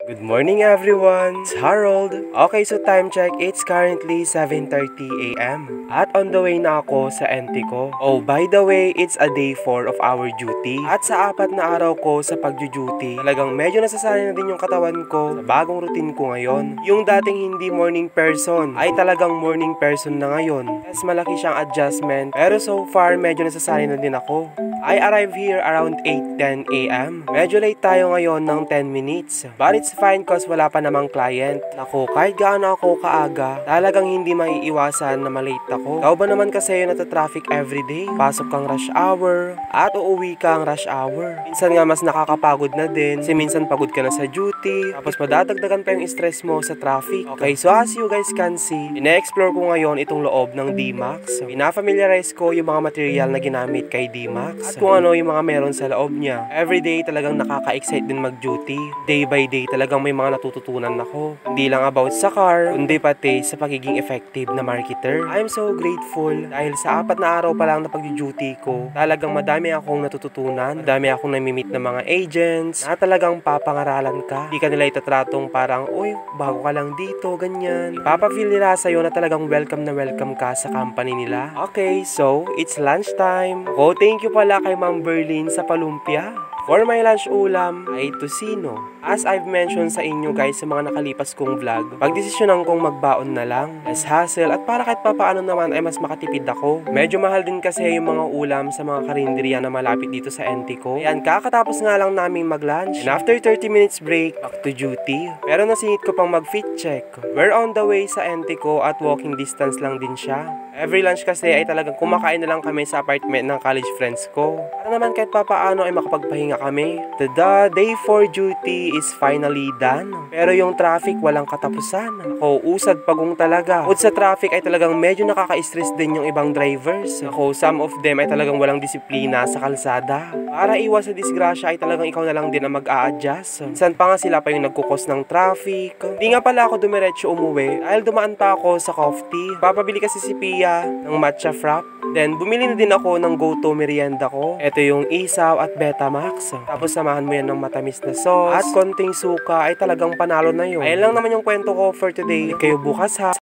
Good morning everyone! It's Harold. Okay, so time check, it's currently 7:30 AM. At on the way na ako sa NT ko. Oh, by the way, it's a day 4 of our duty. At sa 4 na araw ko sa pagju-duty, talagang medyo nasasanay na din yung katawan ko sa bagong routine ko ngayon. Yung dating hindi morning person, ay talagang morning person na ngayon. Yes, malaki siyang adjustment, pero so far medyo nasasanay na din ako. I arrived here around 8:10 AM. Medyo late tayo ngayon ng 10 minutes. But it's fine cause wala pa namang client. Naku, kahit gaano ako kaaga, talagang hindi maiiwasan na malate ako. Ikaw ba naman kasi nata-traffic everyday? Pasok kang rush hour at uuwi kang rush hour. Minsan nga mas nakakapagod na din kasi minsan pagod ka na sa duty, tapos madadagdagan pa yung stress mo sa traffic. Okay, so as you guys can see, ina-explore ko ngayon itong loob ng D-Max. Pina-familiarize ko yung mga material na ginamit kay D-Max at kung ano yung mga meron sa loob niya. Everyday talagang nakaka-excite din mag-duty. Day by day talagang may mga natututunan ako. Hindi lang about sa car, kundi pati sa pagiging effective na marketer. I'm so grateful dahil sa 4 na araw pa lang na pag-duty ko, talagang madami akong natututunan. Madami akong namimit ng mga agents na talagang papangaralan ka. Hindi ka nila itatratong parang, uy, bago ka lang dito, ganyan. Ipapafeel nila sa'yo na talagang welcome na welcome ka sa company nila. Okay, so it's lunchtime. Oh, thank you pala kay Ma'am Berlin sa palumpia. For my lunch ulam ay tocino. As I've mentioned sa inyo guys sa mga nakalipas kong vlog, pagdesisyonan kong magbaon na lang, less hassle at para kahit papaano naman ay mas makatipid ako. Medyo mahal din kasi yung mga ulam sa mga karinderya na malapit dito sa NT ko. Ayan, kakatapos nga lang namin mag-lunch. And after 30 minutes break, back to duty. Pero nasingit ko pang mag-fit check. We're on the way sa NT ko at walking distance lang din siya. Every lunch kasi ay talagang kumakain na lang kami sa apartment ng college friends ko. Para naman kahit papaano ay makapagpahinga kami. The day 4 duty is finally done. Pero yung traffic walang katapusan. Ako, usad pagong talaga. Bukod sa traffic ay talagang medyo nakaka-stress din yung ibang drivers. Ako, some of them ay talagang walang disiplina sa kalsada. Para iwas sa disgrasya ay talagang ikaw na lang din ang mag-a-adjust. Minsan pa nga sila pa yung nagkukos ng traffic. Hindi nga pala ako dumiretso umuwi dahil dumaan pa ako sa coffee. Papabili kasi si Pia ng matcha frap. Then, bumili na din ako ng go-to merienda ko. Ito yung isaw at Betamax. Tapos samahan mo yan ng matamis na sauce at konting suka ay talagang panalo na yun. Ayan lang naman yung kwento ko for today. Kayo bukas ha.